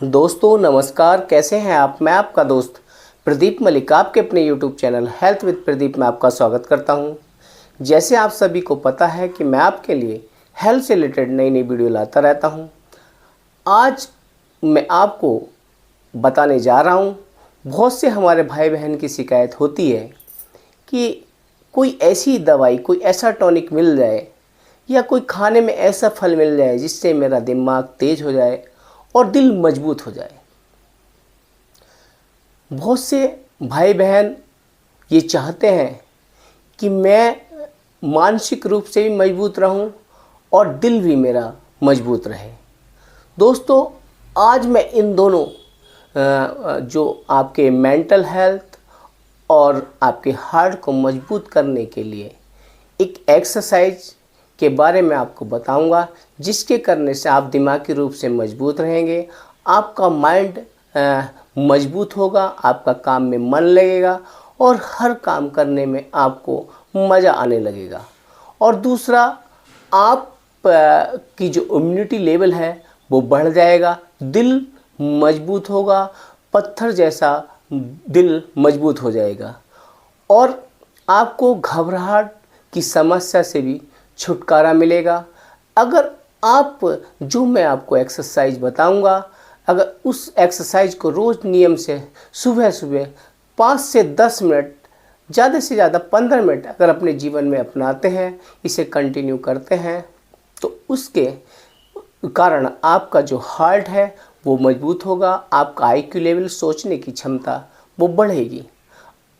दोस्तों नमस्कार, कैसे हैं आप। मैं आपका दोस्त प्रदीप मलिक आपके अपने YouTube channel health with Pradeep में आपका स्वागत करता हूं। जैसे आप सभी को पता है कि मैं आपके लिए हेल्थ से रिलेटेड नई नई वीडियो लाता रहता हूं। आज मैं आपको बताने जा रहा हूं, बहुत से हमारे भाई बहन की शिकायत होती है कि कोई ऐसी दवाई, कोई ऐसा टॉनिक मिल जाए या कोई खाने में ऐसा फल मिल जाए जिससे मेरा दिमाग तेज हो जाए और दिल मजबूत हो जाए। बहुत से भाई बहन ये चाहते हैं कि मैं मानसिक रूप से भी मजबूत रहूं और दिल भी मेरा मजबूत रहे। दोस्तों, आज मैं इन दोनों जो आपके मेंटल हेल्थ और आपके हार्ट को मजबूत करने के लिए एक एक्सरसाइज के बारे में आपको बताऊंगा, जिसके करने से आप दिमागी रूप से मजबूत रहेंगे, आपका माइंड मजबूत होगा, आपका काम में मन लगेगा और हर काम करने में आपको मज़ा आने लगेगा। और दूसरा, आप की जो इम्यूनिटी लेवल है वो बढ़ जाएगा, दिल मजबूत होगा, पत्थर जैसा दिल मजबूत हो जाएगा और आपको घबराहट की समस्या से भी छुटकारा मिलेगा। अगर आप जो मैं आपको एक्सरसाइज बताऊंगा, अगर उस एक्सरसाइज को रोज़ नियम से सुबह सुबह 5 से 10 मिनट, ज़्यादा से ज़्यादा 15 मिनट अगर अपने जीवन में अपनाते हैं, इसे कंटिन्यू करते हैं, तो उसके कारण आपका जो हार्ट है वो मजबूत होगा, आपका आईक्यू लेवल, सोचने की क्षमता वो बढ़ेगी,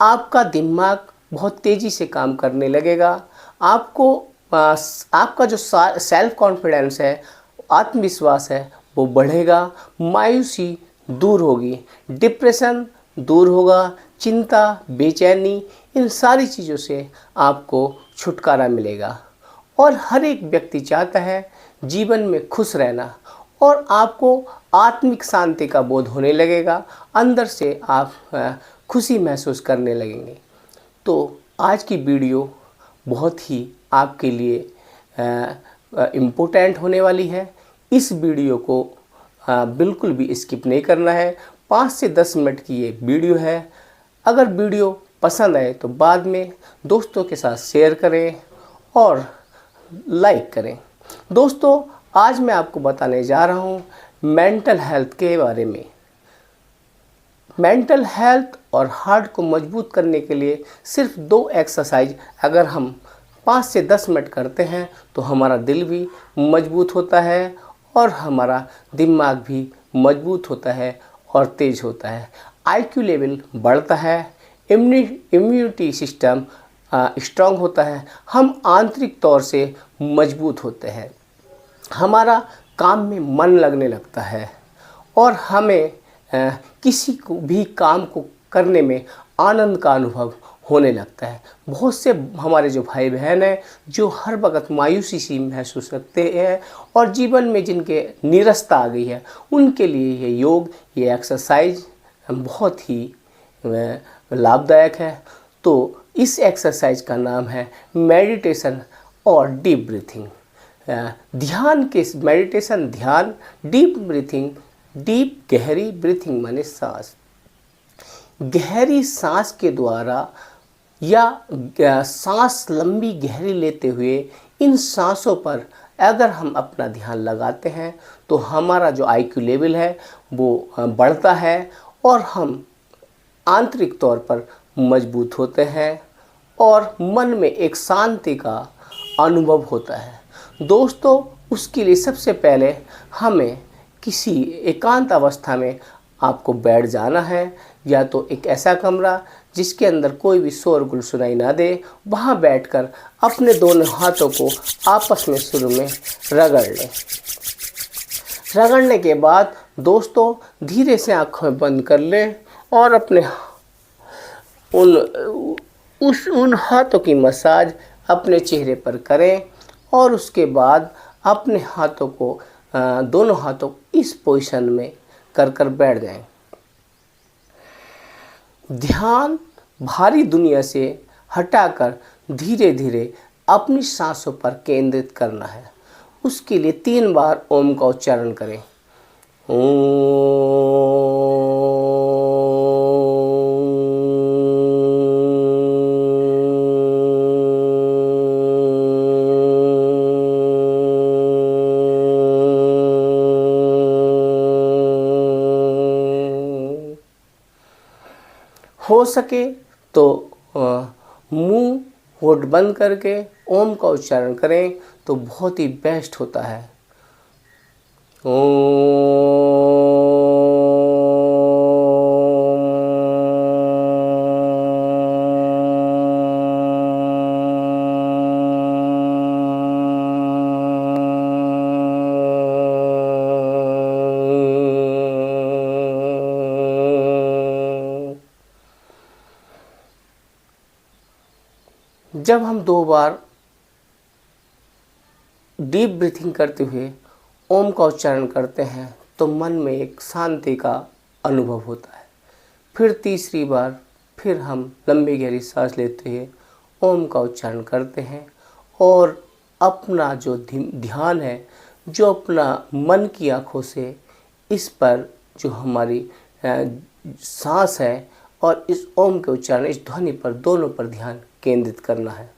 आपका दिमाग बहुत तेज़ी से काम करने लगेगा, आपका जो सेल्फ कॉन्फिडेंस है, आत्मविश्वास है वो बढ़ेगा, मायूसी दूर होगी, डिप्रेशन दूर होगा, चिंता, बेचैनी, इन सारी चीज़ों से आपको छुटकारा मिलेगा। और हर एक व्यक्ति चाहता है जीवन में खुश रहना और आपको आत्मिक शांति का बोध होने लगेगा, अंदर से आप खुशी महसूस करने लगेंगे। तो आज की वीडियो बहुत ही आपके लिए इम्पोर्टेंट होने वाली है। इस वीडियो को बिल्कुल भी स्किप नहीं करना है। 5 से 10 मिनट की ये वीडियो है। अगर वीडियो पसंद आए तो बाद में दोस्तों के साथ शेयर करें और लाइक करें। दोस्तों, आज मैं आपको बताने जा रहा हूँ मेंटल हेल्थ के बारे में। मेंटल हेल्थ और हार्ट को मजबूत करने के लिए सिर्फ 2 एक्सरसाइज अगर हम 5 से 10 मिनट करते हैं तो हमारा दिल भी मजबूत होता है और हमारा दिमाग भी मजबूत होता है और तेज होता है, आईक्यू लेवल बढ़ता है, इम्यूनिटी सिस्टम स्ट्रांग होता है, हम आंतरिक तौर से मजबूत होते हैं, हमारा काम में मन लगने लगता है और हमें किसी को भी काम को करने में आनंद का अनुभव होने लगता है। बहुत से हमारे जो भाई बहन हैं जो हर वक्त मायूसी सी महसूस करते हैं और जीवन में जिनके निराशा आ गई है, उनके लिए ये योग, ये एक्सरसाइज बहुत ही लाभदायक है। तो इस एक्सरसाइज का नाम है मेडिटेशन और डीप ब्रीथिंग। ध्यान के मेडिटेशन, ध्यान, डीप ब्रीथिंग, डीप गहरी ब्रीथिंग माने सांस, गहरी सांस के द्वारा या सांस लंबी गहरी लेते हुए इन सांसों पर अगर हम अपना ध्यान लगाते हैं तो हमारा जो आईक्यू लेवल है वो बढ़ता है और हम आंतरिक तौर पर मजबूत होते हैं और मन में एक शांति का अनुभव होता है। दोस्तों, उसके लिए सबसे पहले हमें किसी एकांत अवस्था में आपको बैठ जाना है, या तो एक ऐसा कमरा जिसके अंदर कोई भी शोरगुल सुनाई ना दे, वहाँ बैठकर अपने दोनों हाथों को आपस में शुरू में रगड़ लें। रगड़ने के बाद दोस्तों धीरे से आँखें बंद कर लें और अपने उन हाथों की मसाज अपने चेहरे पर करें और उसके बाद अपने हाथों को, दोनों हाथों इस पोजीशन में कर बैठ जाएं। ध्यान भारी दुनिया से हटाकर धीरे धीरे अपनी सांसों पर केंद्रित करना है। उसके लिए 3 बार ओम का उच्चारण करें। ओम। हो सके तो मुंह होठ बंद करके ओम का उच्चारण करें तो बहुत ही बेस्ट होता है। जब हम 2 बार डीप ब्रीथिंग करते हुए ओम का उच्चारण करते हैं तो मन में एक शांति का अनुभव होता है। फिर तीसरी बार फिर हम लंबी गहरी सांस लेते हुए ओम का उच्चारण करते हैं और अपना जो ध्यान है, जो अपना मन की आँखों से इस पर जो हमारी सांस है और इस ओम के उच्चारण, इस ध्वनि पर, दोनों पर ध्यान केंद्रित करना है।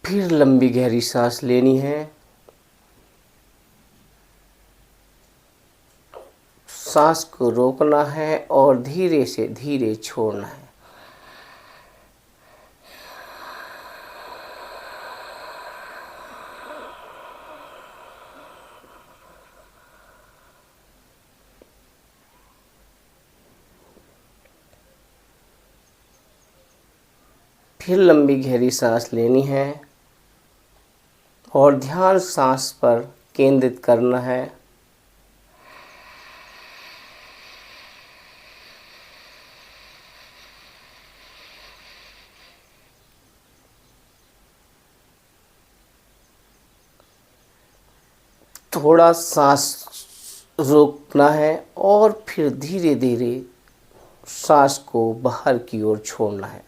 फिर लंबी गहरी सांस लेनी है, सांस को रोकना है और धीरे से धीरे छोड़ना है। फिर लंबी गहरी सांस लेनी है और ध्यान सांस पर केंद्रित करना है। थोड़ा सांस रोकना है और फिर धीरे धीरे सांस को बाहर की ओर छोड़ना है।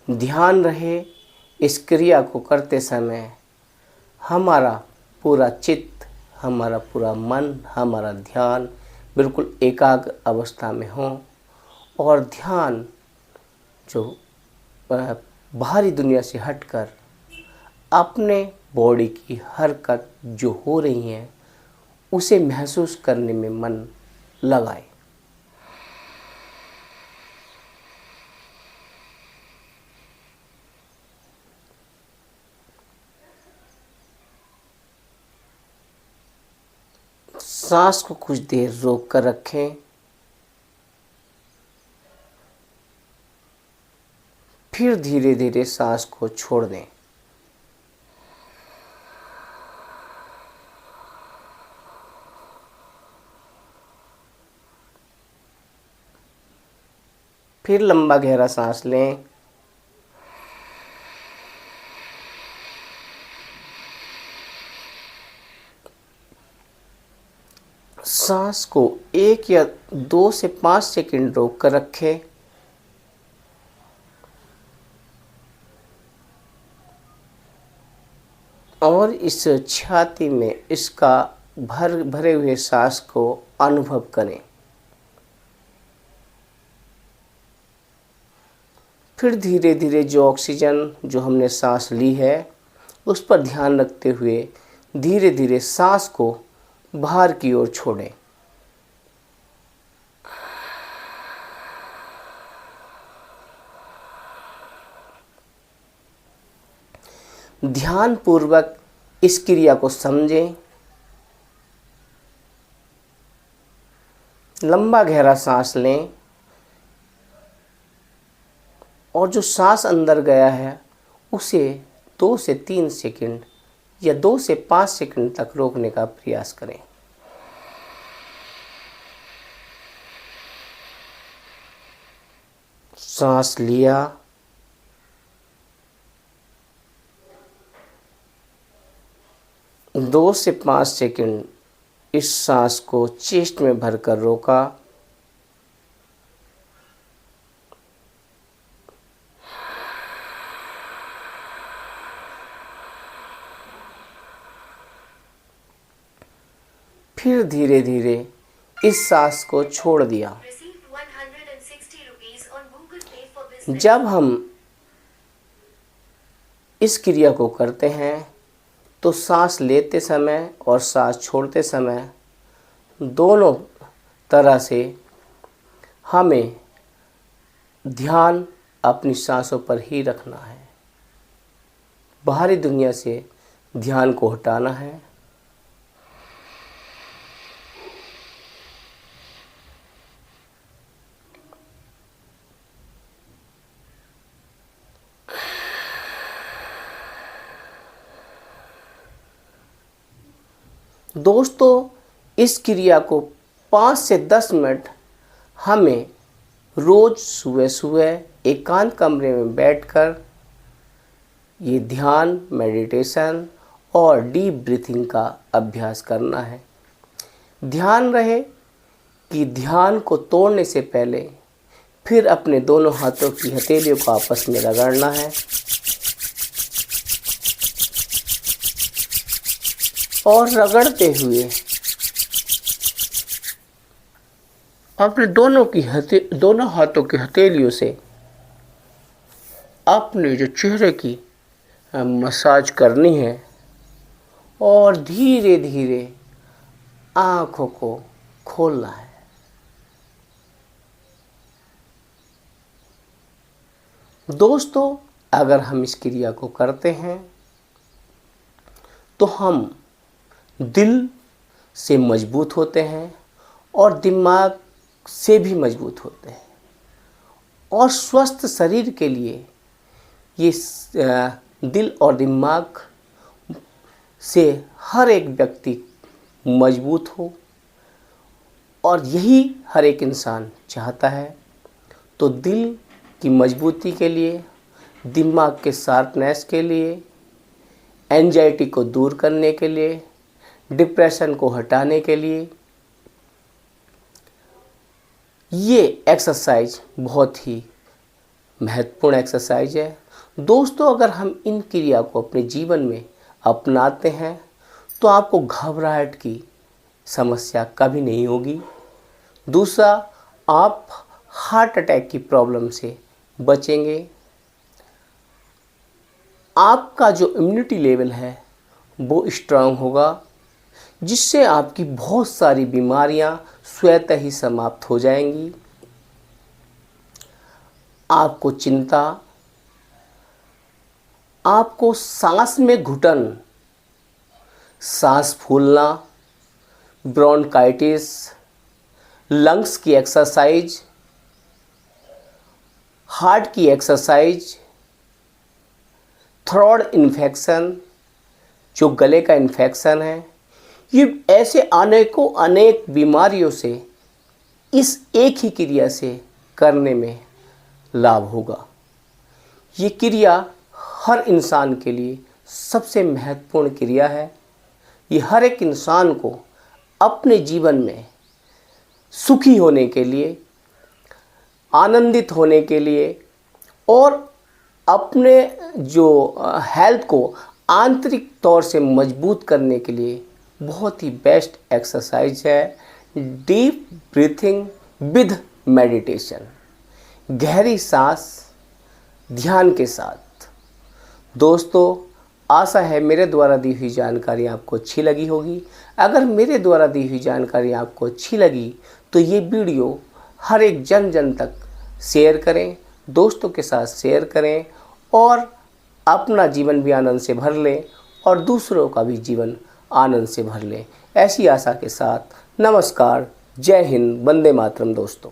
ध्यान रहे इस क्रिया को करते समय हमारा पूरा चित्त, हमारा पूरा मन, हमारा ध्यान बिल्कुल एकाग्र अवस्था में हो और ध्यान जो बाहरी दुनिया से हटकर अपने बॉडी की हरकत जो हो रही हैं उसे महसूस करने में मन लगाए। सांस को कुछ देर रोक कर रखें, फिर धीरे धीरे सांस को छोड़ दें। फिर लंबा गहरा सांस लें, सांस को 1 या 2 से 5 सेकंड रोक कर रखें। और इस छाती में इसका भरे हुए सांस को अनुभव करें। फिर धीरे धीरे जो ऑक्सीजन जो हमने सांस ली है उस पर ध्यान रखते हुए धीरे धीरे सांस को बाहर की ओर छोड़ें। ध्यान पूर्वक इस क्रिया को समझें। लंबा गहरा सांस लें और जो सांस अंदर गया है उसे 2 से 3 सेकंड या 2 से 5 सेकंड तक रोकने का प्रयास करें। सांस लिया, दो से 5 सेकंड इस सांस को चेस्ट में भरकर रोका। फिर धीरे धीरे इस सांस को छोड़ दिया। जब हम इस क्रिया को करते हैं तो सांस लेते समय और सांस छोड़ते समय दोनों तरह से हमें ध्यान अपनी सांसों पर ही रखना है। बाहरी दुनिया से ध्यान को हटाना है। दोस्तों, इस क्रिया को 5 से 10 मिनट हमें रोज़ सुबह सुबह एकांत कमरे में बैठकर ये ध्यान, मेडिटेशन और डीप ब्रीथिंग का अभ्यास करना है। ध्यान रहे कि ध्यान को तोड़ने से पहले फिर अपने दोनों हाथों की हथेलियों को आपस में रगड़ना है और रगड़ते हुए अपने दोनों हाथों की हथेलियों से अपने जो चेहरे की मसाज करनी है और धीरे धीरे आँखों को खोलना है। दोस्तों, अगर हम इस क्रिया को करते हैं तो हम दिल से मजबूत होते हैं और दिमाग से भी मजबूत होते हैं। और स्वस्थ शरीर के लिए ये दिल और दिमाग से हर एक व्यक्ति मजबूत हो और यही हर एक इंसान चाहता है। तो दिल की मजबूती के लिए, दिमाग के शार्पनेस के लिए, एंजाइटी को दूर करने के लिए, डिप्रेशन को हटाने के लिए ये एक्सरसाइज बहुत ही महत्वपूर्ण एक्सरसाइज है। दोस्तों, अगर हम इन क्रिया को अपने जीवन में अपनाते हैं तो आपको घबराहट की समस्या कभी नहीं होगी। दूसरा, आप हार्ट अटैक की प्रॉब्लम से बचेंगे। आपका जो इम्यूनिटी लेवल है वो स्ट्रांग होगा, जिससे आपकी बहुत सारी बीमारियां स्वतः ही समाप्त हो जाएंगी। आपको चिंता, आपको सांस में घुटन, सांस फूलना, ब्रोंकाइटिस, लंग्स की एक्सरसाइज, हार्ट की एक्सरसाइज, थ्रोट इन्फेक्शन, जो गले का इन्फेक्शन है, ये ऐसे अनेक बीमारियों से इस एक ही क्रिया से करने में लाभ होगा। ये क्रिया हर इंसान के लिए सबसे महत्वपूर्ण क्रिया है। ये हर एक इंसान को अपने जीवन में सुखी होने के लिए, आनंदित होने के लिए और अपने जो हेल्थ को आंतरिक तौर से मजबूत करने के लिए बहुत ही बेस्ट एक्सरसाइज है डीप ब्रीथिंग विद मेडिटेशन, गहरी सांस ध्यान के साथ। दोस्तों, आशा है मेरे द्वारा दी हुई जानकारी आपको अच्छी लगी होगी। अगर मेरे द्वारा दी हुई जानकारी आपको अच्छी लगी तो ये वीडियो हर एक जन तक शेयर करें, दोस्तों के साथ शेयर करें और अपना जीवन भी आनंद से भर लें और दूसरों का भी जीवन आनंद से भर लें। ऐसी आशा के साथ नमस्कार, जय हिंद, वंदे मातरम दोस्तों।